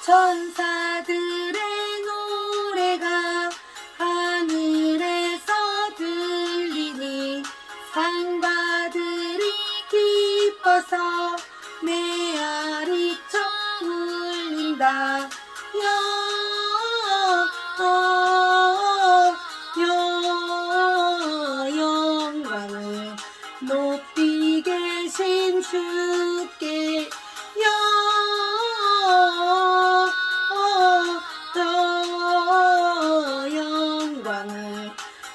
천사들의 노래가 하늘에서 들리니 상바들이 기뻐서 메아리쳐 울린다. 영광을 높이 계신 주께 영광을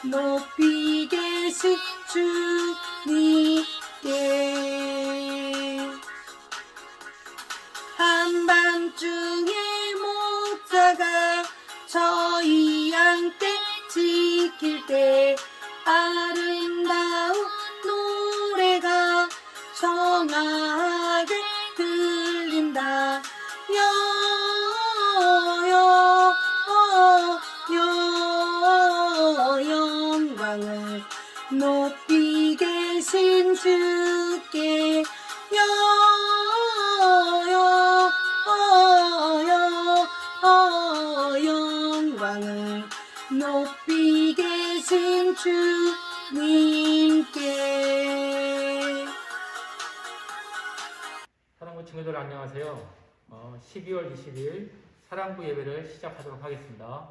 높이 계신 주님께. 한밤중에 목자가 저희 양떼 지킬 때 아름다운 노래가 청하게 들린다. 영광을 높이 계신 주께 영광을 높이 계신 주님께. 사랑부 친구들 안녕하세요. 12월 20일 사랑부 예배를 시작하도록 하겠습니다.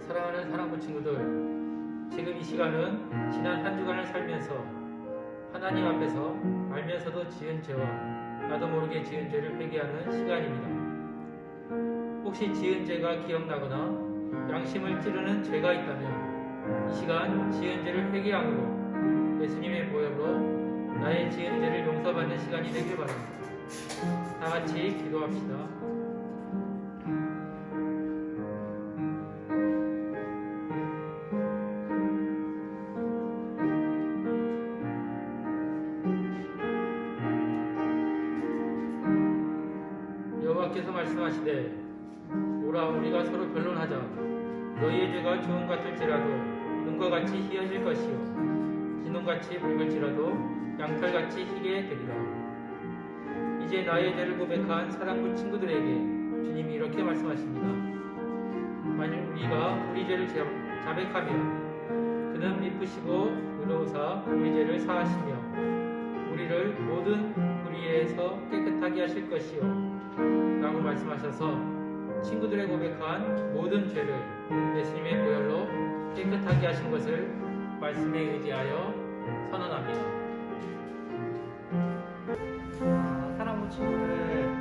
사랑하는 사랑부 친구들, 지금 이 시간은 지난 한 주간을 살면서 하나님 앞에서 알면서도 지은 죄와 나도 모르게 지은 죄를 회개하는 시간입니다. 혹시 지은 죄가 기억나거나 양심을 찌르는 죄가 있다면 이 시간 지은 죄를 회개함으로 예수님의 보혈로 나의 지은 죄를 용서받는 시간이 되길 바랍니다. 다 같이 기도합시다. 여호와께서 말씀하시되 오라 우리가 서로 변론하자. 너희의 죄가 주홍 같을지라도 눈과 같이 희어질 것이요 진홍같이 붉을지라도 양털같이 희게 되리라. 이제 나의 죄를 고백한 사랑부 친구들에게 주님이 이렇게 말씀하십니다. 만일 우리가 우리 죄를 자백하면 그는 미쁘시고 의로우사 우리 죄를 사하시며 우리를 모든 불의에서 깨끗하게 하실 것이요 라고 말씀하셔서 친구들의 고백한 모든 죄를 예수님의 보혈로 깨끗하게 하신 것을 말씀에 의지하여 선언합니다. 사랑부 친구들,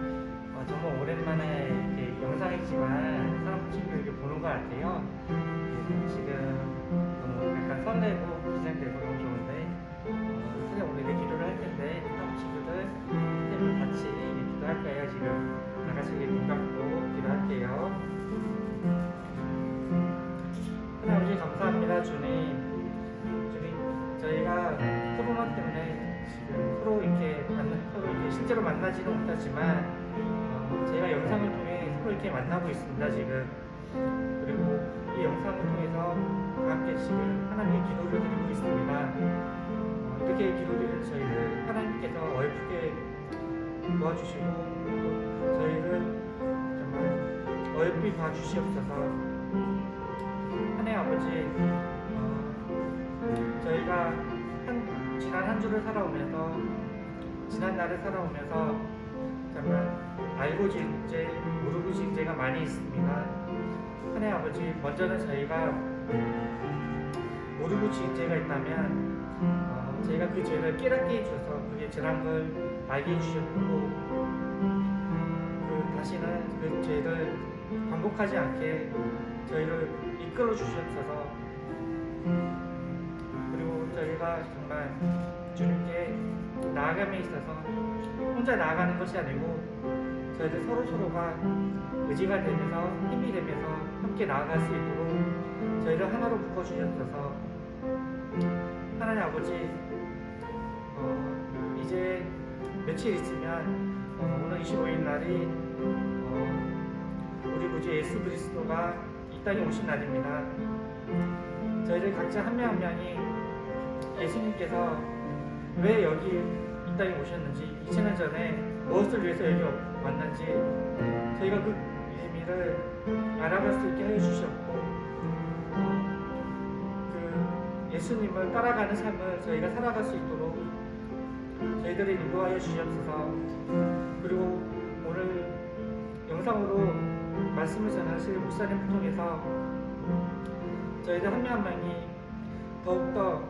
정말 오랜만에 이렇게 영상이지만 사랑부 친구들 이렇게 보는 것 같아요. 지금 너무 약간 설레고 긴장되고 너무 좋은데 선생님 오늘 기도를 할 텐데 사랑부 친구들 선생님 같이 기도할까요? 지금 다 같이 눈 감고 기도할게요. 하나님 감사합니다. 주님 저희가 코로나 때문에 지금 서로 이렇게 실제로 만나지는 못하지만 저희가 영상을 통해 서로 이렇게 만나고 있습니다. 지금 그리고 이 영상을 통해서 함께 지금 하나님께 기도를 드리고 있습니다. 이렇게 기도드리는 저희를 하나님께서 어여쁘게 도와주시고 저희를 정말 어여삐 봐주시옵소서. 하나님 아버지, 저희가 지난 한 주를 살아오면서 지난 날을 살아오면서 정말 알고 지은 죄, 모르고 지은 죄가 많이 있습니다. 하나님 아버지, 먼저는 저희가 모르고 지은 죄가 있다면 저희가 그 죄를 깨닫게 해주셔서 그게 죄란 걸 알게 해주셨고 다시는 그 죄를 반복하지 않게 저희를 이끌어 주시옵소서. 그리고 저희가 정말 주님께 나아감에 있어서 혼자 나아가는 것이 아니고 저희들 서로가 의지가 되면서 힘이 되면서 함께 나아갈 수 있도록 저희를 하나로 묶어주셨어서 하나님 아버지, 이제 며칠 있으면 오늘 25일 날이 우리 구주 예수 그리스도가 땅에 오신 날입니다. 저희들 각자 한 명 한 명이 예수님께서 왜 여기 이 땅에 오셨는지, 2000년 전에 무엇을 위해서 여기 왔는지 저희가 그 의미를 알아볼 수 있게 해주셨고, 그 예수님을 따라가는 삶을 저희가 살아갈 수 있도록 저희들을 인도하여 주시옵소서. 그리고 오늘 영상으로 말씀을 전하실 목사님을 통해서 저희들 한 명 한 명이 더욱더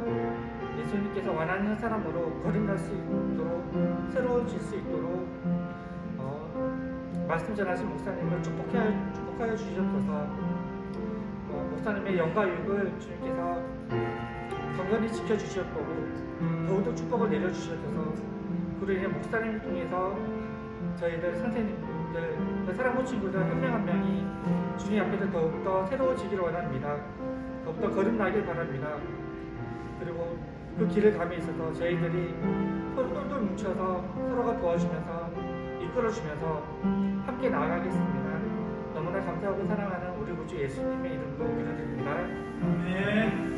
예수님께서 원하는 사람으로 거듭날 수 있도록, 새로워질 수 있도록 말씀 전하신 목사님을 축복하여 주시옵소서. 목사님의 영과 유익을 주님께서 경건히 지켜주시옵고 더욱더 축복을 내려주시옵소서. 그로 인해 목사님을 통해서 저희들 선생님들, 사랑하는 친구들 한 명 한 명이 주님 앞에서 더욱더 새로워지기를 원합니다. 더욱더 거듭나길 바랍니다. 그리고 그 길을 감에 있어서 저희들이 서로 똘똘 뭉쳐서 서로가 도와주면서 이끌어주면서 함께 나아가겠습니다. 너무나 감사하고 사랑하는 우리 구주 예수님의 이름으로 기도드립니다. 아멘.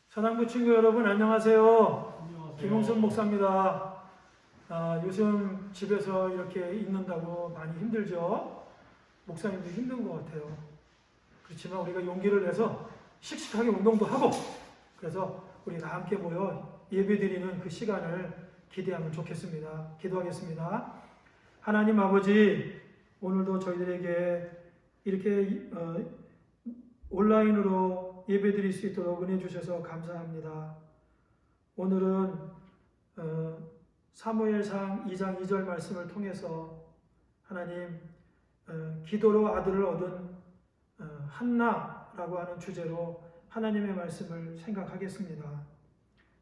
사랑부 친구 여러분 안녕하세요. 김홍선 목사입니다. 요즘 집에서 이렇게 있는다고 많이 힘들죠? 목사님도 힘든 것 같아요. 그렇지만 우리가 용기를 내서 씩씩하게 운동도 하고, 그래서 우리 다 함께 모여 예배드리는 그 시간을 기대하면 좋겠습니다. 기도하겠습니다. 하나님 아버지, 오늘도 저희들에게 이렇게 온라인으로 예배드릴 수 있도록 은혜 주셔서 감사합니다. 오늘은 사무엘상 2장 2절 말씀을 통해서 하나님 기도로 아들을 얻은 한나라고 하는 주제로 하나님의 말씀을 생각하겠습니다.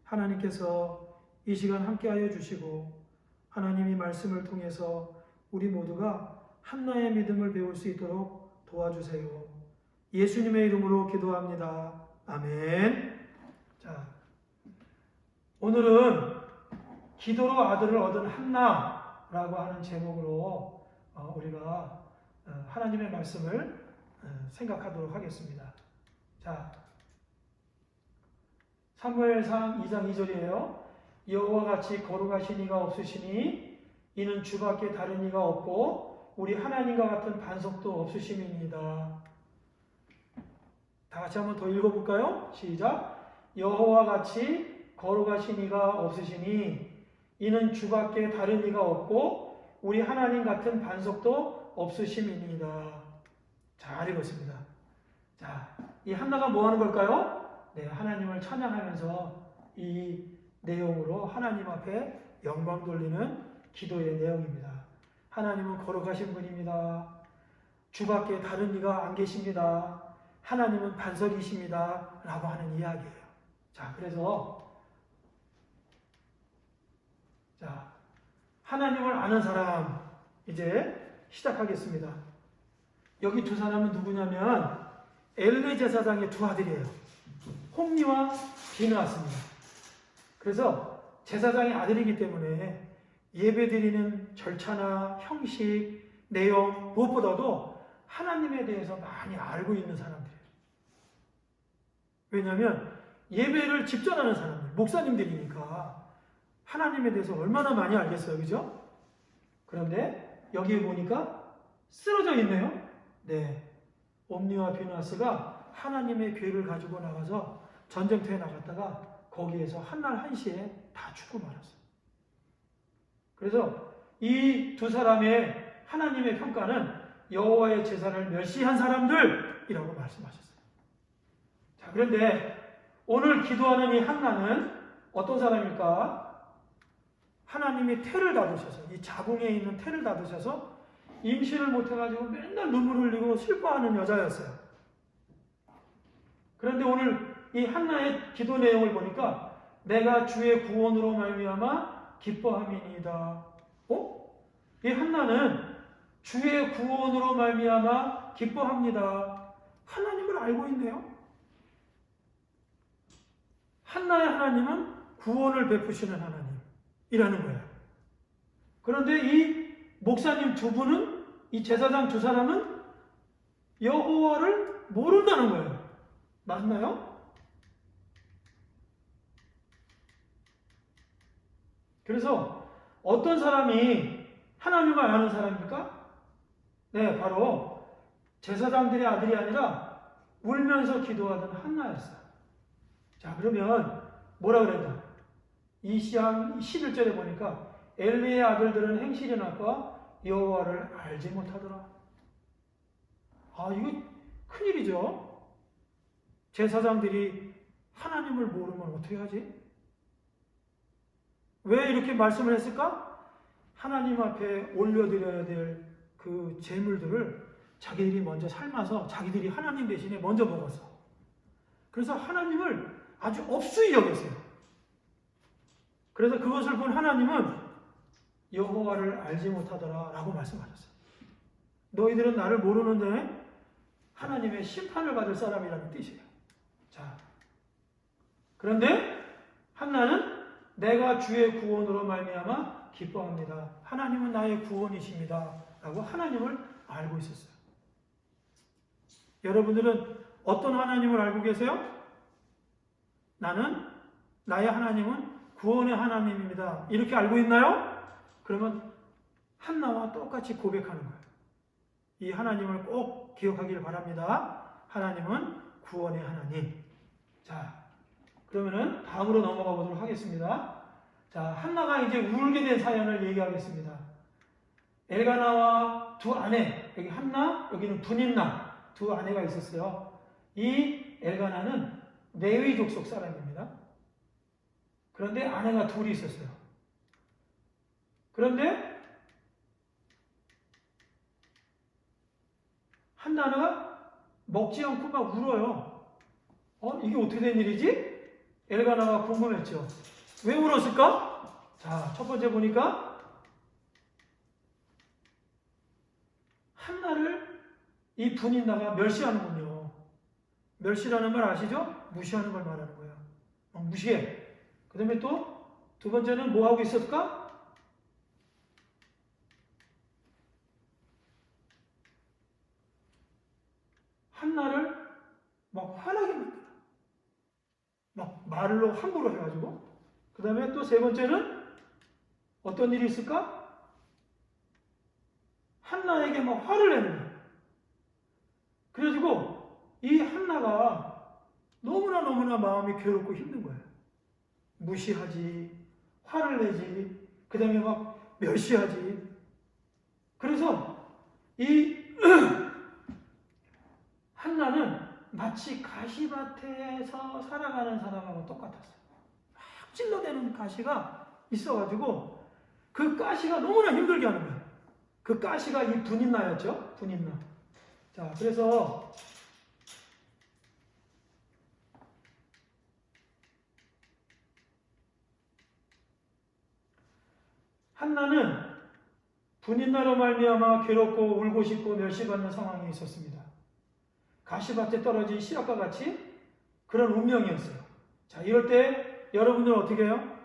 하나님께서 이 시간 함께하여 주시고 하나님이 말씀을 통해서 우리 모두가 한나의 믿음을 배울 수 있도록 도와주세요. 예수님의 이름으로 기도합니다. 아멘. 자, 오늘은 기도로 아들을 얻은 한나라고 하는 제목으로 우리가 하나님의 말씀을 생각하도록 하겠습니다. 자, 사무엘상 2장 2절이에요. 여호와 같이 거룩하신 이가 없으시니 이는 주밖에 다른 이가 없고 우리 하나님과 같은 반석도 없으심이니이다. 다 같이 한번 더 읽어볼까요? 시작. 여호와 같이 거룩하신 이가 없으시니 이는 주밖에 다른 이가 없고 우리 하나님 같은 반석도 없으심이니이다. 잘 읽었습니다. 자, 이 한나가 뭐 하는 걸까요? 네, 하나님을 찬양하면서 이 내용으로 하나님 앞에 영광 돌리는 기도의 내용입니다. 하나님은 거룩하신 분입니다. 주밖에 다른 이가 안 계십니다. 하나님은 반석이십니다. 라고 하는 이야기예요. 자, 그래서 하나님을 아는 사람 이제 시작하겠습니다. 여기 두 사람은 누구냐면 엘리 제사장의 두 아들이에요. 홈리와 비느하스입니다. 그래서 제사장의 아들이기 때문에 예배드리는 절차나 형식, 내용 무엇보다도 하나님에 대해서 많이 알고 있는 사람들이에요. 왜냐하면 예배를 집전하는 사람들, 목사님들이니까 하나님에 대해서 얼마나 많이 알겠어요. 그죠? 그런데 여기에 보니까 쓰러져 있네요. 네. 옴니와 비누아스가 하나님의 괴를 가지고 나가서 전쟁터에 나갔다가 거기에서 한날 한시에 다 죽고 말았어요. 그래서 이 두 사람의 하나님의 평가는 여호와의 제사를 멸시한 사람들이라고 말씀하셨어요. 자, 그런데 오늘 기도하는 이 한나는 어떤 사람일까? 하나님이 태를 닫으셔서, 이 자궁에 있는 태를 닫으셔서 임신을 못해가지고 맨날 눈물 흘리고 슬퍼하는 여자였어요. 그런데 오늘 이 한나의 기도 내용을 보니까 내가 주의 구원으로 말미암아 기뻐함이니이다. 이 한나는 주의 구원으로 말미암아 기뻐합니다. 하나님을 알고 있네요. 한나의 하나님은 구원을 베푸시는 하나님이라는 거예요. 그런데 이 목사님 두 분은, 이 제사장 두 사람은 여호와를 모른다는 거예요. 맞나요? 그래서 어떤 사람이 하나님을 아는 사람입니까? 네, 바로 제사장들의 아들이 아니라 울면서 기도하던 한나였어요. 자, 그러면 뭐라 그랬나? 이 11절에 보니까 엘리의 아들들은 행실이 나빠 여호와를 알지 못하더라. 아, 이거 큰일이죠. 제사장들이 하나님을 모르면 어떻게 하지? 왜 이렇게 말씀을 했을까? 하나님 앞에 올려드려야 될 그 제물들을 자기들이 먼저 삶아서 자기들이 하나님 대신에 먼저 먹었어. 그래서 하나님을 아주 업수히 여겼어요. 그래서 그것을 본 하나님은 여호와를 알지 못하더라 라고 말씀하셨어요. 너희들은 나를 모르는데 하나님의 심판을 받을 사람이라는 뜻이에요. 자, 그런데 한나는 내가 주의 구원으로 말미암아 기뻐합니다. 하나님은 나의 구원이십니다. 라고 하나님을 알고 있었어요. 여러분들은 어떤 하나님을 알고 계세요? 나의 하나님은 구원의 하나님입니다. 이렇게 알고 있나요? 그러면 한나와 똑같이 고백하는 거예요. 이 하나님을 꼭 기억하기를 바랍니다. 하나님은 구원의 하나님. 자, 그러면은 다음으로 넘어가 보도록 하겠습니다. 자, 한나가 이제 울게 된 사연을 얘기하겠습니다. 엘가나와 두 아내, 여기 한나, 여기는 분인나, 두 아내가 있었어요. 이 엘가나는 레위 족속 사람입니다. 그런데 아내가 둘이 있었어요. 그런데 한나가 먹지 않고 막 울어요. 이게 어떻게 된 일이지? 엘가나가 궁금했죠. 왜 울었을까? 자, 첫 번째 보니까 한나를 이 분인나가 멸시하는군요. 멸시라는 말 아시죠? 무시하는 걸 말하는 거예요. 무시해. 그 다음에 또 두 번째는 뭐 하고 있었을까? 한나를 막 화나게 만들어. 막 말로 함부로 해가지고. 그 다음에 또 세 번째는 어떤 일이 있을까? 한나에게 막 화를 내는 거예요. 그래가지고 이 한나가 너무나 마음이 괴롭고 힘든 거예요. 무시하지, 화를 내지, 그 다음에 막 멸시하지. 그래서 이 한나는 마치 가시밭에서 살아가는 사람하고 똑같았어요. 막 찔러대는 가시가 있어가지고 그 가시가 너무나 힘들게 하는 거예요. 그 가시가 이 분인나였죠. 분인나. 자, 그래서 한나는 분인나로 말미암아 괴롭고 울고 싶고 멸시받는 상황에 있었습니다. 가시밭에 떨어진 씨앗과 같이 그런 운명이었어요. 자, 이럴 때 여러분들은 어떻게 해요?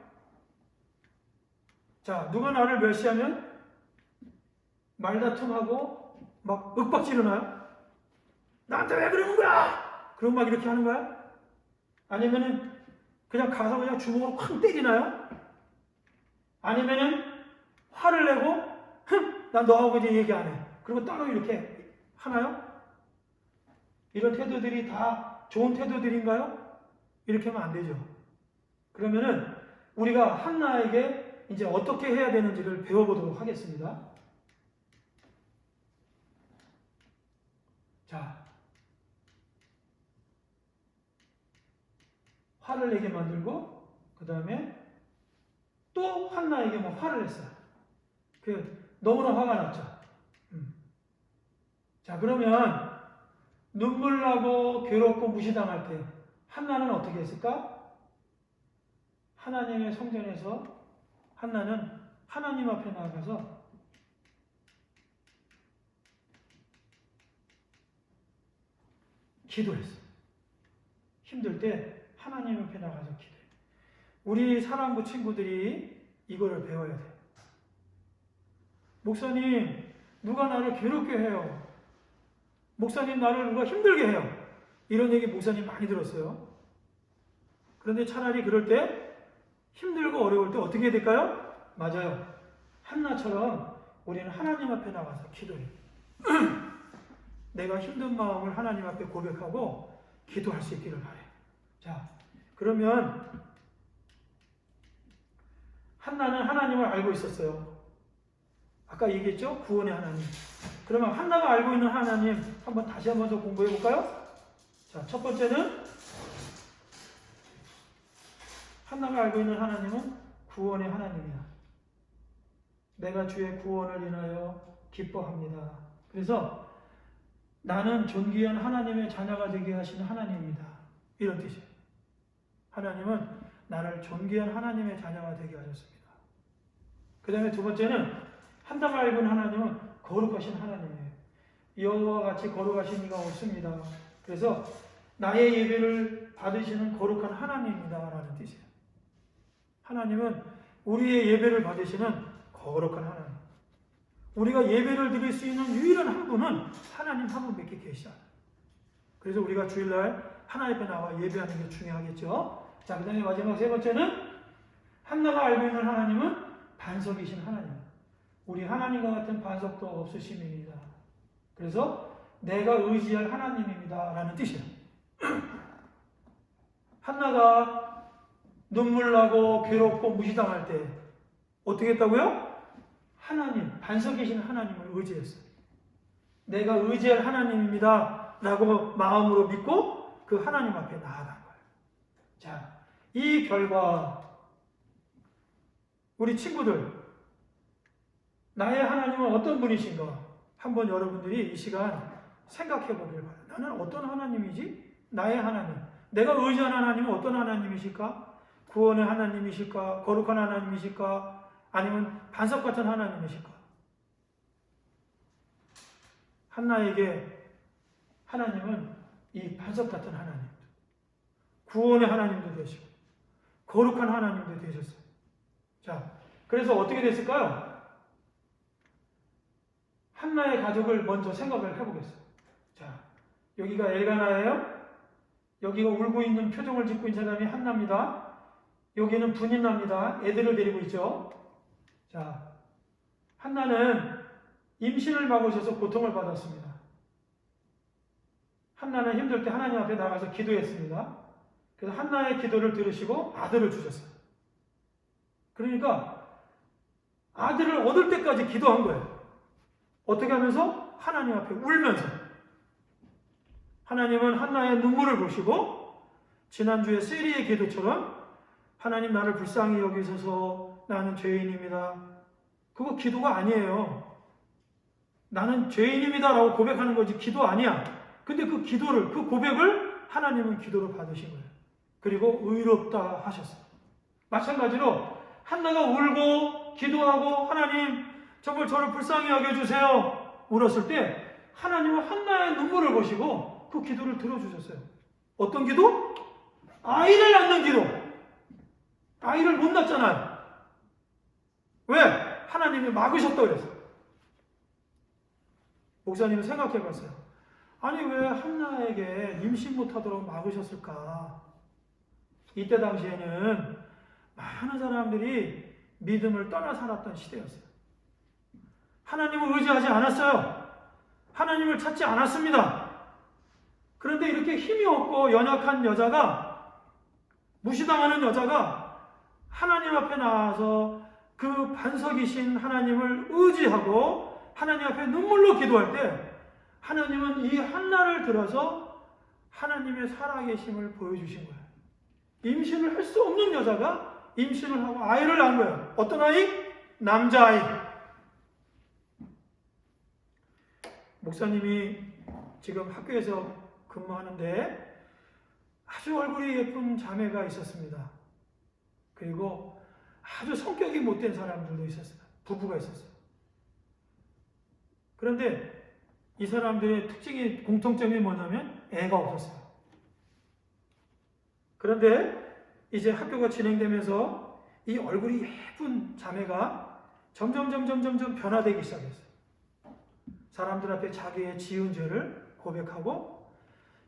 자, 누가 나를 멸시하면 말다툼하고 막 윽박지르나요? 나한테 왜 그러는 거야? 그럼 막 이렇게 하는 거야? 아니면은 그냥 가서 그냥 주먹으로 쾅 때리나요? 아니면은 화를 내고 난 너하고 이제 얘기 안 해. 그리고 따로 이렇게 하나요? 이런 태도들이 다 좋은 태도들인가요? 이렇게 하면 안 되죠. 그러면은 우리가 한나에게 이제 어떻게 해야 되는지를 배워보도록 하겠습니다. 자, 화를 내게 만들고 그 다음에 또 한나에게 뭐 화를 냈어요. 너무나 화가 났죠. 자, 그러면 눈물 나고 괴롭고 무시당할 때 한나는 어떻게 했을까? 하나님의 성전에서 한나는 하나님 앞에 나가서 기도했어. 힘들 때 하나님 앞에 나가서 기도해. 우리 사랑부 친구들이 이거를 배워야 돼. 목사님, 누가 나를 괴롭게 해요. 목사님, 나를 누가 힘들게 해요. 이런 얘기 목사님 많이 들었어요. 그런데 차라리 그럴 때 힘들고 어려울 때 어떻게 해야 될까요? 맞아요. 한나처럼 우리는 하나님 앞에 나가서 기도해. 내가 힘든 마음을 하나님 앞에 고백하고 기도할 수 있기를 바래. 자, 그러면 한나는 하나님을 알고 있었어요. 아까 얘기했죠? 구원의 하나님. 그러면 한나가 알고 있는 하나님 다시 한 번 더 공부해 볼까요? 자, 첫 번째는 한나가 알고 있는 하나님은 구원의 하나님이야. 내가 주의 구원을 인하여 기뻐합니다. 그래서 나는 존귀한 하나님의 자녀가 되게 하시는 하나님입니다. 이런 뜻이에요. 하나님은 나를 존귀한 하나님의 자녀가 되게 하셨습니다. 그 다음에 두 번째는 한나가 알고 있는 하나님은 거룩하신 하나님이에요. 여호와와 같이 거룩하신 이가 없습니다. 그래서 나의 예배를 받으시는 거룩한 하나님입니다. 라는 뜻이에요. 하나님은 우리의 예배를 받으시는 거룩한 하나님. 우리가 예배를 드릴 수 있는 유일한 한 분은 하나님 한 분밖에 계시잖아요. 그래서 우리가 주일날 하나님 앞에 나와 예배하는 게 중요하겠죠. 자, 그 다음에 마지막 세 번째는 한나가 알고 있는 하나님은 반석이신 하나님. 우리 하나님과 같은 반석도 없으심입니다. 그래서 내가 의지할 하나님입니다. 라는 뜻이에요. 한나가 눈물 나고 괴롭고 무시당할 때 어떻게 했다고요? 하나님, 반석이신 하나님을 의지했어요. 내가 의지할 하나님입니다. 라고 마음으로 믿고 그 하나님 앞에 나아간 거예요. 자, 이 결과 우리 친구들, 나의 하나님은 어떤 분이신가? 한번 여러분들이 이 시간 생각해 보길 바라요. 나는 어떤 하나님이지? 나의 하나님. 내가 의지하는 하나님은 어떤 하나님이실까? 구원의 하나님이실까? 거룩한 하나님이실까? 아니면 반석 같은 하나님이실까? 한나에게 하나님은 이 반석 같은 하나님, 구원의 하나님도 되시고 거룩한 하나님도 되셨어요. 자, 그래서 어떻게 됐을까요? 한나의 가족을 먼저 생각을 해보겠어요. 자, 여기가 엘가나예요. 여기가 울고 있는 표정을 짓고 있는 사람이 한나입니다. 여기는 분인납니다. 애들을 데리고 있죠. 자, 한나는 임신을 막으셔서 고통을 받았습니다. 한나는 힘들 때 하나님 앞에 나가서 기도했습니다. 그래서 한나의 기도를 들으시고 아들을 주셨어요. 그러니까 아들을 얻을 때까지 기도한 거예요. 어떻게 하면서? 하나님 앞에 울면서. 하나님은 한나의 눈물을 보시고 지난주에 세리의 기도처럼 하나님 나를 불쌍히 여기셔서 나는 죄인입니다. 그거 기도가 아니에요. 나는 죄인입니다 라고 고백하는 거지 기도 아니야. 근데 그 기도를, 그 고백을 하나님은 기도로 받으신 거예요. 그리고 의롭다 하셨어요. 마찬가지로 한나가 울고 기도하고 하나님 정말 저를 불쌍히 여겨주세요 울었을 때 하나님은 한나의 눈물을 보시고 그 기도를 들어주셨어요. 어떤 기도? 아이를 낳는 기도. 아이를 못 낳잖아요. 왜? 하나님이 막으셨다고 그랬어요. 목사님은 생각해 봤어요. 아니 왜 한나에게 임신 못하도록 막으셨을까? 이때 당시에는 많은 사람들이 믿음을 떠나 살았던 시대였어요. 하나님을 의지하지 않았어요. 하나님을 찾지 않았습니다. 그런데 이렇게 힘이 없고 연약한 여자가, 무시당하는 여자가 하나님 앞에 나와서 그 반석이신 하나님을 의지하고 하나님 앞에 눈물로 기도할 때 하나님은 이 한나를 들어서 하나님의 살아계심을 보여주신 거예요. 임신을 할 수 없는 여자가 임신을 하고 아이를 낳은 거예요. 어떤 아이? 남자아이. 목사님이 지금 학교에서 근무하는데 아주 얼굴이 예쁜 자매가 있었습니다. 그리고 아주 성격이 못된 사람들도 있었어요. 부부가 있었어요. 그런데 이 사람들의 특징이, 공통점이 뭐냐면 애가 없었어요. 그런데 이제 학교가 진행되면서 이 얼굴이 예쁜 자매가 점점 변화되기 시작했어요. 사람들 앞에 자기의 지은 죄를 고백하고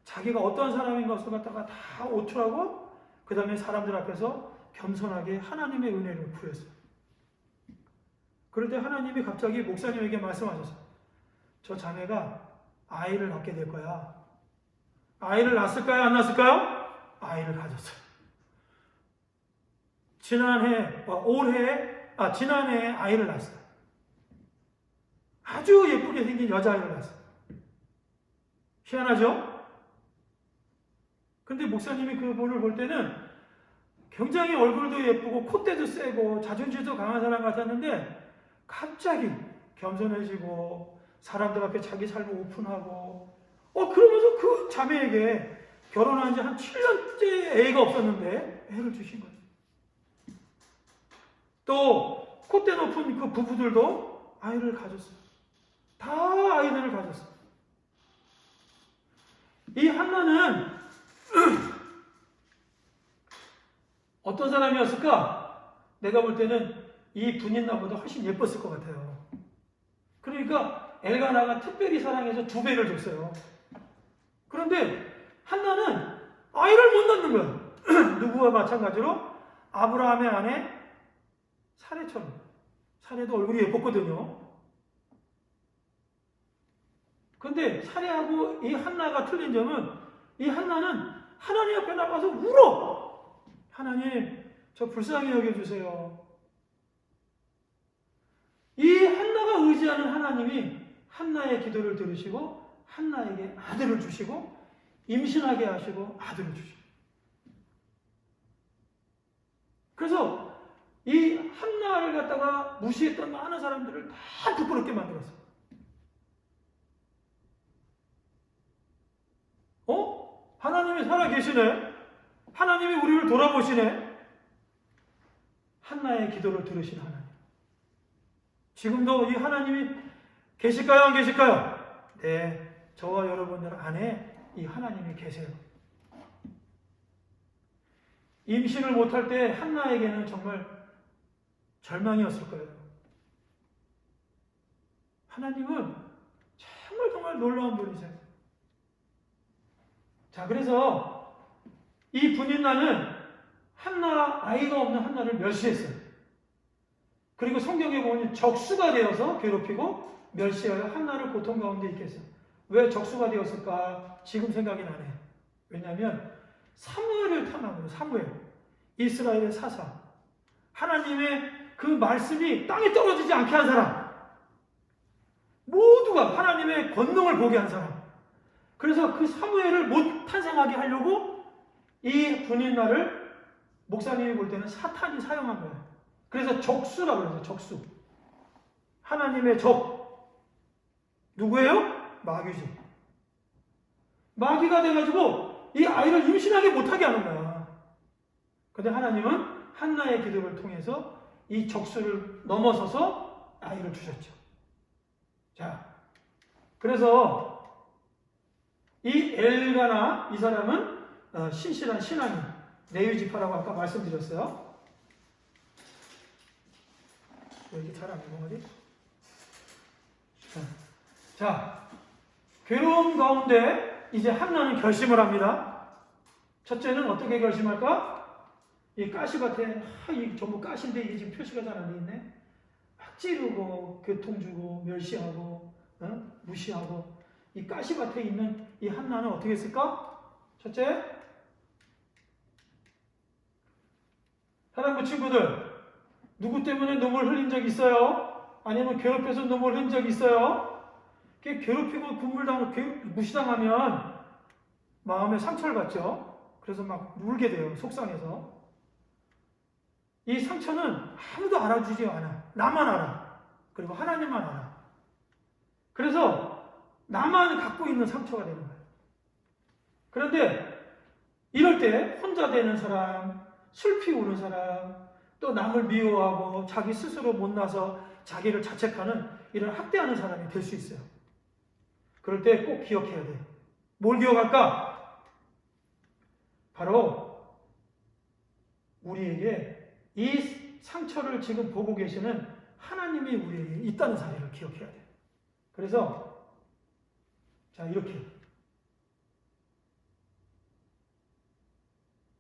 자기가 어떤 사람인 것을 갖다가 다 오투하고 그 다음에 사람들 앞에서 겸손하게 하나님의 은혜를 구했어요. 그럴 때 하나님이 갑자기 목사님에게 말씀하셨어요. 저 자매가 아이를 낳게 될 거야. 아이를 낳았을까요? 안 낳았을까요? 아이를 가졌어요. 지난해에 아이를 낳았어요. 아주 예쁘게 생긴 여자아이를 낳았어요. 희한하죠? 근데 목사님이 그분을 볼 때는 굉장히 얼굴도 예쁘고 콧대도 세고 자존심도 강한 사람 같았는데 갑자기 겸손해지고 사람들 앞에 자기 삶을 오픈하고 그러면서 그 자매에게 결혼한 지 한 7년째 애가 없었는데 애를 주신 거예요. 또 콧대 높은 그 부부들도 아이를 가졌어요. 다 아이들을 가졌어요. 이 한나는 어떤 사람이었을까? 내가 볼 때는 이 분인나보다 훨씬 예뻤을 것 같아요. 그러니까 엘가나가 특별히 사랑해서 2배를 줬어요. 그런데 한나는 아이를 못 낳는 거야. 누구와 마찬가지로 아브라함의 아내 사레처럼. 사레도 얼굴이 예뻤거든요. 그런데 사레하고 이 한나가 틀린 점은 이 한나는 하나님 앞에 나가서 울어. 하나님, 저 불쌍히 여겨주세요. 이 한나가 의지하는 하나님이 한나의 기도를 들으시고 한나에게 아들을 주시고 임신하게 하시고 아들을 주시고. 그래서 이 한나를 갖다가 무시했던 많은 사람들을 다 부끄럽게 만들었어요. 하나님이 살아계시네. 하나님이 우리를 돌아보시네. 한나의 기도를 들으신 하나님. 지금도 이 하나님이 계실까요? 안 계실까요? 네, 저와 여러분들 안에 이 하나님이 계세요. 임신을 못할 때 한나에게는 정말 절망이었을 거예요. 하나님은 정말 놀라운 분이세요. 자, 그래서 이 분인나는 아이가 없는 한나를 멸시했어요. 그리고 성경에 보면 적수가 되어서 괴롭히고 멸시하여 한나를 고통 가운데 있게 했어요. 왜 적수가 되었을까? 지금 생각이 나네요. 왜냐하면 사무엘을 탐하고, 사무엘, 이스라엘의 사사, 하나님의 그 말씀이 땅에 떨어지지 않게 한 사람, 모두가 하나님의 권능을 보게 한 사람. 그래서 그 사무엘을 못 탄생하게 하려고 이 분인나를 목사님이 볼 때는 사탄이 사용한 거예요. 그래서 적수라고 그러죠. 적수. 하나님의 적. 누구예요? 마귀지. 마귀가 돼가지고 이 아이를 임신하게 못하게 하는 거야. 그런데 하나님은 한나의 기도를 통해서 이 적수를 넘어서서 아이를 주셨죠. 자, 그래서 이 엘가나, 이 사람은 신실한 신앙인, 레위지파라고 아까 말씀드렸어요. 왜 이렇게 잘 안 읽어가지? 자, 괴로움 가운데 이제 한나는 결심을 합니다. 첫째는 어떻게 결심할까? 이 가시밭에 이 전부 가시인데 이게 지금 표시가 잘 안 돼 있네. 막 찌르고 교통 주고 멸시하고 무시하고 이 가시밭에 있는 이 한나는 어떻게 했을까? 첫째, 사랑하는 친구들, 누구 때문에 눈물 흘린 적 있어요? 아니면 괴롭혀서 눈물 흘린 적 있어요? 괴롭히고 군물당하고 무시당하면 마음에 상처를 받죠. 그래서 막 울게 돼요. 속상해서. 이 상처는 아무도 알아주지 않아. 나만 알아. 그리고 하나님만 알아. 그래서 나만 갖고 있는 상처가 되는 거예요. 그런데 이럴 때 혼자 되는 사람, 슬피 우는 사람, 또 남을 미워하고 자기 스스로 못나서 자기를 자책하는 이런 학대하는 사람이 될 수 있어요. 그럴 때 꼭 기억해야 돼요. 뭘 기억할까? 바로 우리에게 이 상처를 지금 보고 계시는 하나님이 우리에게 있다는 사실을 기억해야 돼요. 그래서 자, 이렇게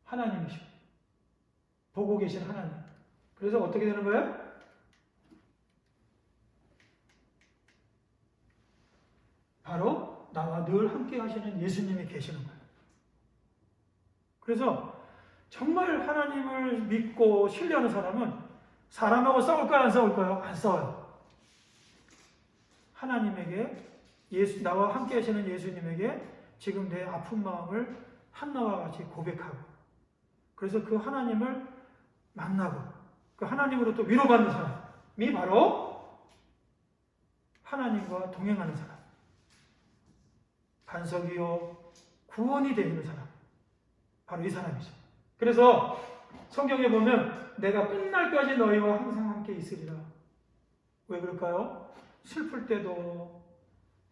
하나님이시고 보고 계신 하나님. 그래서 어떻게 되는 거예요? 바로 나와 늘 함께 하시는 예수님이 계시는 거예요. 그래서 정말 하나님을 믿고 신뢰하는 사람은 사람하고 싸울까요? 안 싸울까요? 안 싸워요. 하나님에게 나와 함께 하시는 예수님에게 지금 내 아픈 마음을 한나와 같이 고백하고 그래서 그 하나님을 만나고 그 하나님으로 또 위로받는 사람이 바로 하나님과 동행하는 사람, 반석이요 구원이 되는 사람, 바로 이 사람이죠. 그래서 성경에 보면 내가 끝날까지 너희와 항상 함께 있으리라. 왜 그럴까요? 슬플 때도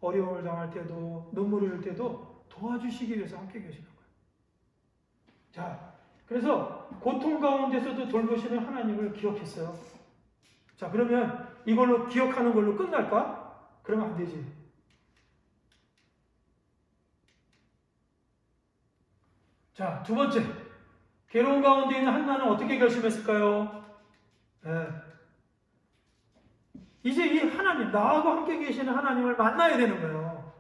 어려움을 당할 때도 눈물을 흘릴 때도 도와주시기 위해서 함께 계시는 거예요. 자, 그래서 고통 가운데서도 돌보시는 하나님을 기억했어요. 자, 그러면 이걸로 기억하는 걸로 끝날까? 그러면 안 되지. 자, 두 번째, 괴로운 가운데 있는 한나는 어떻게 결심했을까요? 이제 이 하나님, 나하고 함께 계시는 하나님을 만나야 되는 거예요.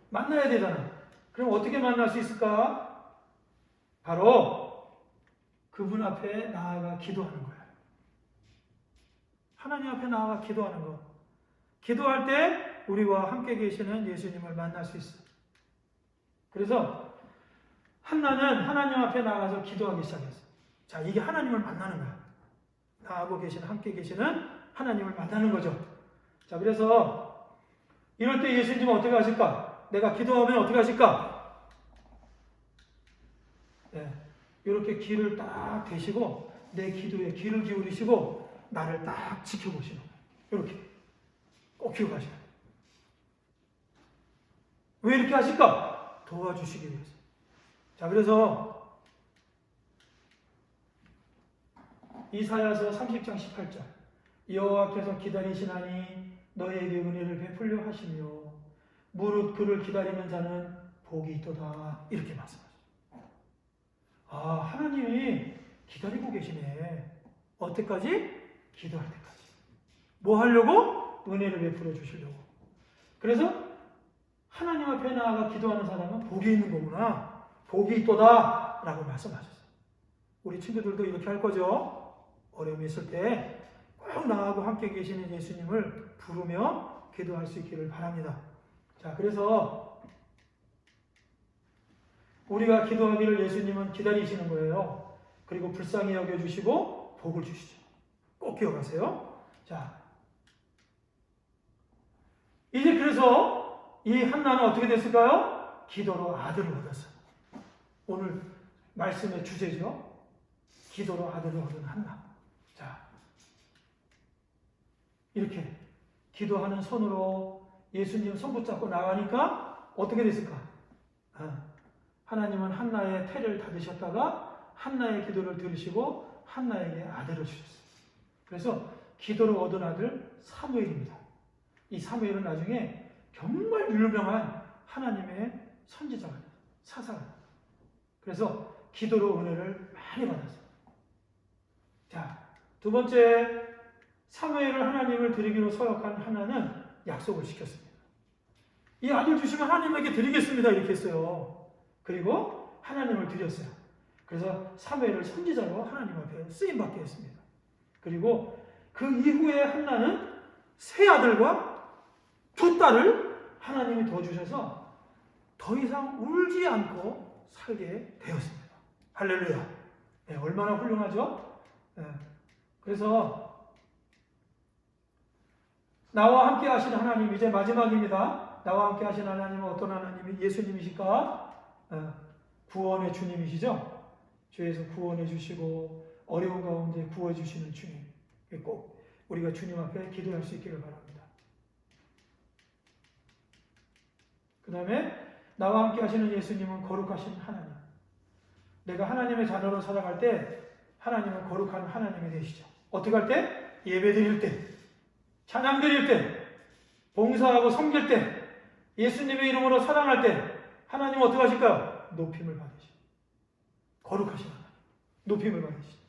만나야 되잖아. 그럼 어떻게 만날 수 있을까? 바로 그분 앞에 나아가 기도하는 거예요. 하나님 앞에 나아가 기도하는 거. 기도할 때 우리와 함께 계시는 예수님을 만날 수 있어요. 그래서 한나는 하나님 앞에 나가서 기도하기 시작했어요. 자, 이게 하나님을 만나는 거야. 나하고 계시는, 함께 계시는 하나님을 만나는 거죠. 자, 그래서 이럴 때 예수님은 어떻게 하실까? 내가 기도하면 어떻게 하실까? 네, 이렇게 귀를 딱 대시고 내 기도에 귀를 기울이시고 나를 딱 지켜보시는 거예요. 이렇게 꼭 기억하셔야 돼요. 왜 이렇게 하실까? 도와주시기 위해서. 자, 그래서 이사야서 30장 18절 여호와께서 기다리시나니 너희에게 은혜를 베풀려 하시며 무릇 그를 기다리는 자는 복이 있도다. 이렇게 말씀하셨어요. 아, 하나님이 기다리고 계시네. 어때까지? 기도할 때까지. 뭐 하려고? 은혜를 베풀어 주시려고. 그래서 하나님 앞에 나아가 기도하는 사람은 복이 있는 거구나. 복이 있도다 라고 말씀하셨어요. 우리 친구들도 이렇게 할 거죠. 어려움이 있을 때 꼭 나하고 함께 계시는 예수님을 부르며 기도할 수 있기를 바랍니다. 자, 그래서 우리가 기도하기를 예수님은 기다리시는 거예요. 그리고 불쌍히 여겨주시고 복을 주시죠. 꼭 기억하세요. 자, 이제 그래서 이 한나는 어떻게 됐을까요? 기도로 아들을 얻었어요. 오늘 말씀의 주제죠. 기도로 아들을 얻은 한나. 자, 이렇게 기도하는 손으로 예수님 손 붙잡고 나가니까 어떻게 됐을까? 하나님은 한나의 태를 닫으셨다가 한나의 기도를 들으시고 한나에게 아들을 주셨어요. 그래서 기도로 얻은 아들 사무엘입니다. 이 사무엘은 나중에 정말 유명한 하나님의 선지자가 사사가. 그래서 기도로 은혜를 많이 받았어요. 자, 두 번째, 사무엘을 하나님을 드리기로 서약한 하나는 약속을 시켰습니다. 이 아들 주시면 하나님에게 드리겠습니다. 이렇게 했어요. 그리고 하나님을 드렸어요. 그래서 사무엘을 선지자로 하나님 앞에 쓰임받게 했습니다. 그리고 그 이후에 한나는 세 아들과 두 딸을 하나님이 더 주셔서 더 이상 울지 않고 살게 되었습니다. 할렐루야. 네, 얼마나 훌륭하죠? 네. 그래서 나와 함께 하신 하나님, 이제 마지막입니다. 나와 함께 하신 하나님은 어떤 하나님이 예수님이실까? 구원의 주님이시죠? 죄에서 구원해 주시고 어려운 가운데 구해 주시는 주님. 꼭 우리가 주님 앞에 기도할 수 있기를 바랍니다. 그 다음에 나와 함께 하시는 예수님은 거룩하신 하나님. 내가 하나님의 자녀로 살아갈 때 하나님은 거룩한 하나님이 되시죠. 어떻게 할 때? 예배 드릴 때, 찬양 드릴 때, 봉사하고 섬길 때, 예수님의 이름으로 사랑할 때 하나님은 어떻게 하실까요? 높임을 받으시죠. 거룩하신 하나님, 높임을 받으시죠.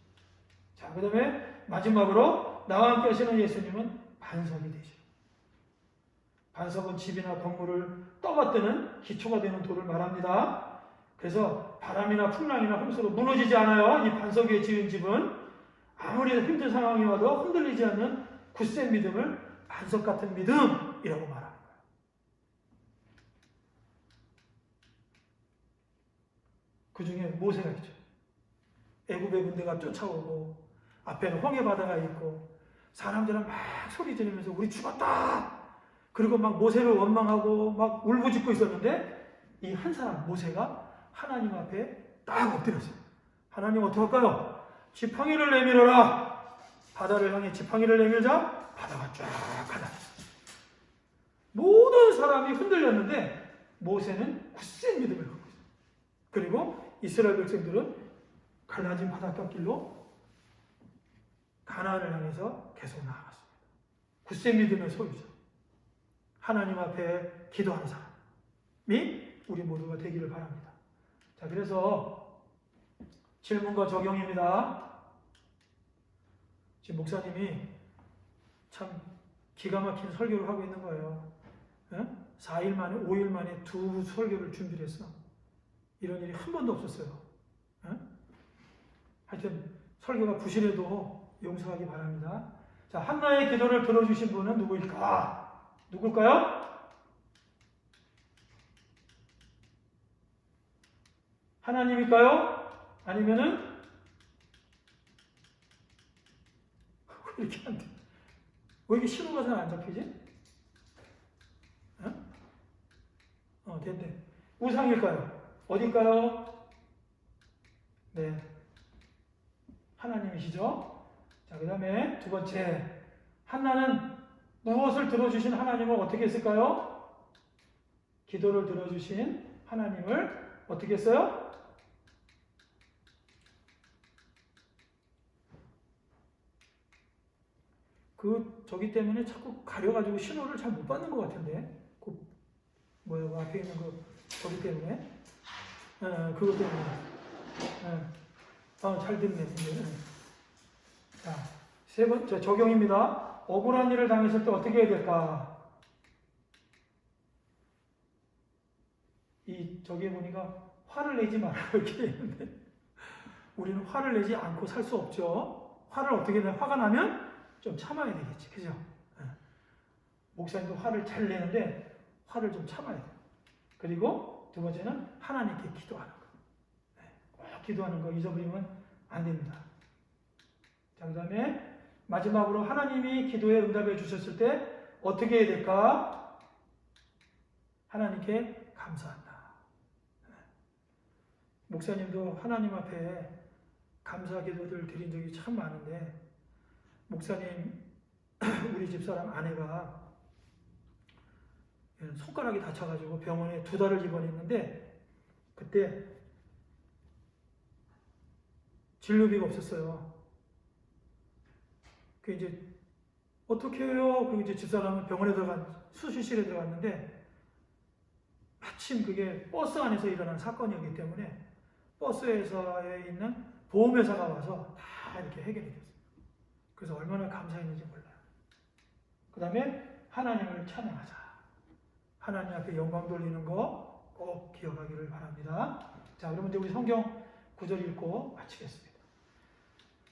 자, 그 다음에 마지막으로 나와 함께 하시는 예수님은 반석이 되시죠. 반석은 집이나 건물을 떠받드는 기초가 되는 돌을 말합니다. 그래서 바람이나 풍랑이나 홍수로 무너지지 않아요. 이 반석 위에 지은 집은 아무리 힘든 상황이 와도 흔들리지 않는 굳센 믿음을 반석 같은 믿음이라고 말합니다. 그 중에 모세가 있죠. 애굽의 군대가 쫓아오고 앞에는 홍해 바다가 있고 사람들은 막 소리 지르면서 우리 죽었다. 그리고 막 모세를 원망하고 막 울부짖고 있었는데 이 한 사람 모세가 하나님 앞에 딱 엎드렸어요. 하나님 어떻게 할까요? 지팡이를 내밀어라. 바다를 향해 지팡이를 내밀자 바다가 쫙 가라앉았어요. 모든 사람이 흔들렸는데 모세는 굳센 믿음을 갖고 있어요. 그리고 이스라엘 백성들은 갈라진 바닷가길로 가나안을 향해서 계속 나아갔습니다. 굳센 믿음의 소유자. 하나님 앞에 기도하는 사람이 우리 모두가 되기를 바랍니다. 자, 그래서 질문과 적용입니다. 지금 목사님이 참 기가 막힌 설교를 하고 있는 거예요. 4일 만에, 5일 만에 두 설교를 준비를 했어. 이런 일이 한 번도 없었어요. 하여튼 설교가 부실해도 용서하기 바랍니다. 자, 한나의 기도를 들어주신 분은 누구일까? 누굴까요? 하나님일까요? 아니면은 왜 이렇게 안 돼? 왜 이렇게 신호가 잘 안 잡히지? 됐네. 우상일까요? 어딜까요? 네. 하나님이시죠? 자, 그 다음에 두 번째. 한나는 무엇을 들어주신 하나님을 어떻게 했을까요? 기도를 들어주신 하나님을 어떻게 했어요? 저기 때문에 자꾸 가려가지고 신호를 잘 못 받는 것 같은데. 그 앞에 있는 저기 때문에. 그것 때문에. 잘 듣네. 자, 세 번째 적용입니다. 억울한 일을 당했을 때 어떻게 해야 될까? 저기에 보니까 화를 내지 마라 이렇게 했는데 우리는 화를 내지 않고 살 수 없죠. 화를 어떻게 내? 화가 나면 좀 참아야 되겠지, 그죠? 목사님도 화를 잘 내는데 화를 좀 참아야 돼요. 그리고 두 번째는 하나님께 기도하는 거. 꼭 기도하는 거 잊어버리면 안 됩니다. 자, 그 다음에 마지막으로 하나님이 기도에 응답해 주셨을 때 어떻게 해야 될까? 하나님께 감사한다. 목사님도 하나님 앞에 감사 기도를 드린 적이 참 많은데 목사님 우리 집사람 아내가 손가락이 다쳐가지고 병원에 2달을 입원했는데 그때 진료비가 없었어요. 그 이제 어떻게 해요? 그 이제 집사람은 병원에 수술실에 들어갔는데 마침 그게 버스 안에서 일어난 사건이었기 때문에 버스회사에 있는 보험회사가 와서 다 이렇게 해결이 됐어요. 그래서 얼마나 감사했는지 몰라요. 그 다음에 하나님을 찬양하자. 하나님 앞에 영광 돌리는 거 꼭 기억하기를 바랍니다. 자, 그러면 이제 우리 성경 구절 읽고 마치겠습니다.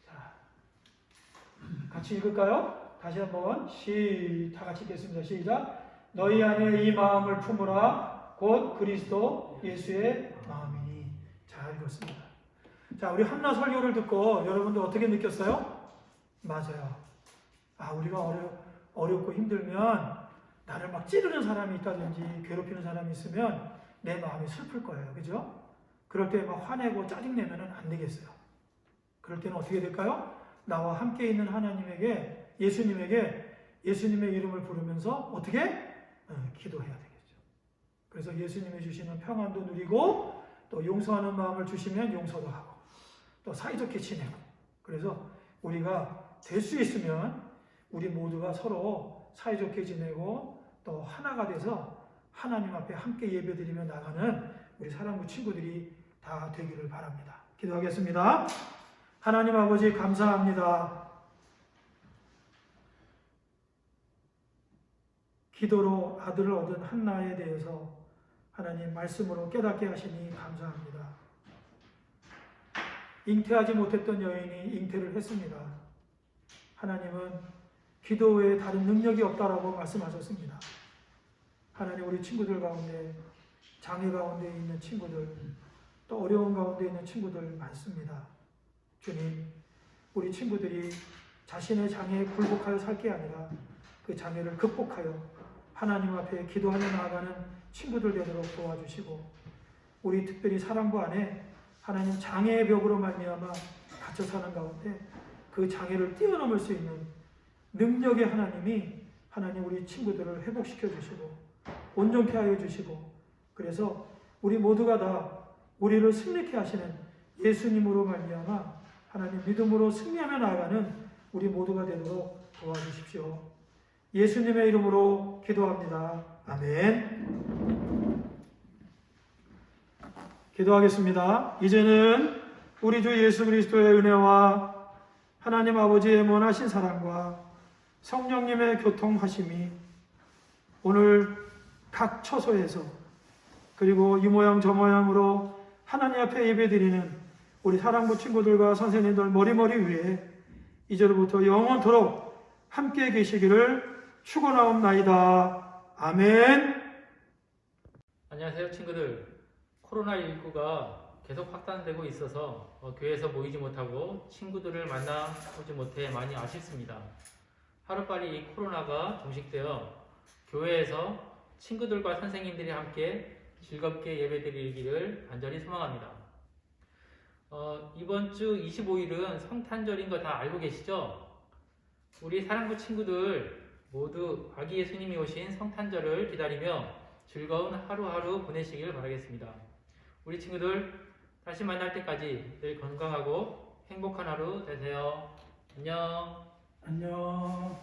자, 같이 읽을까요? 다시 한번 다 같이 읽겠습니다. 시작. 너희 안에 이 마음을 품으라. 곧 그리스도 예수의 마음이니. 잘 읽었습니다. 자, 우리 한나 설교를 듣고 여러분들 어떻게 느꼈어요? 맞아요. 아, 우리가 어렵고 힘들면 나를 막 찌르는 사람이 있다든지 괴롭히는 사람이 있으면 내 마음이 슬플 거예요. 그죠? 그럴 때 막 화내고 짜증내면 안 되겠어요. 그럴 때는 어떻게 될까요? 나와 함께 있는 하나님에게, 예수님의 이름을 부르면서 어떻게? 기도해야 되겠죠. 그래서 예수님이 주시는 평안도 누리고 또 용서하는 마음을 주시면 용서도 하고 또 사이좋게 지내고, 그래서 우리가 될 수 있으면 우리 모두가 서로 사이좋게 지내고 또 하나가 돼서 하나님 앞에 함께 예배드리며 나가는 우리 사랑부 친구들이 다 되기를 바랍니다. 기도하겠습니다. 하나님 아버지 감사합니다. 기도로 아들을 얻은 한나에 대해서 하나님 말씀으로 깨닫게 하시니 감사합니다. 잉태하지 못했던 여인이 잉태를 했습니다. 하나님은 기도 외에 다른 능력이 없다라고 말씀하셨습니다. 하나님, 우리 친구들 가운데 장애 가운데 있는 친구들, 또 어려운 가운데 있는 친구들 많습니다. 주님, 우리 친구들이 자신의 장애에 굴복하여 살 게 아니라 그 장애를 극복하여 하나님 앞에 기도하며 나아가는 친구들 되도록 도와주시고, 우리 특별히 사랑부 안에 하나님 장애의 벽으로 말미암아 갇혀 사는 가운데 그 장애를 뛰어넘을 수 있는 능력의 하나님이 하나님 우리 친구들을 회복시켜 주시고 온전케 하여 주시고, 그래서 우리 모두가 다 우리를 승리케 하시는 예수님으로 말미암아 하나님 믿음으로 승리하며 나아가는 우리 모두가 되도록 도와주십시오. 예수님의 이름으로 기도합니다. 아멘. 기도하겠습니다. 이제는 우리 주 예수 그리스도의 은혜와 하나님 아버지의 원하신 사랑과 성령님의 교통하심이 오늘 각 처소에서 그리고 이 모양 저 모양으로 하나님 앞에 예배드리는 우리 사랑부 친구들과 선생님들 머리머리 위에 이제로부터 영원토록 함께 계시기를 축원하옵나이다. 아멘. 안녕하세요, 친구들. 코로나19가 계속 확산되고 있어서 교회에서 모이지 못하고 친구들을 만나보지 못해 많이 아쉽습니다. 하루빨리 이 코로나가 종식되어 교회에서 친구들과 선생님들이 함께 즐겁게 예배드리기를 간절히 소망합니다. 이번 주 25일은 성탄절인 거 다 알고 계시죠? 우리 사랑부 친구들 모두 아기 예수님이 오신 성탄절을 기다리며 즐거운 하루하루 보내시길 바라겠습니다. 우리 친구들 다시 만날 때까지 늘 건강하고 행복한 하루 되세요. 안녕. 안녕.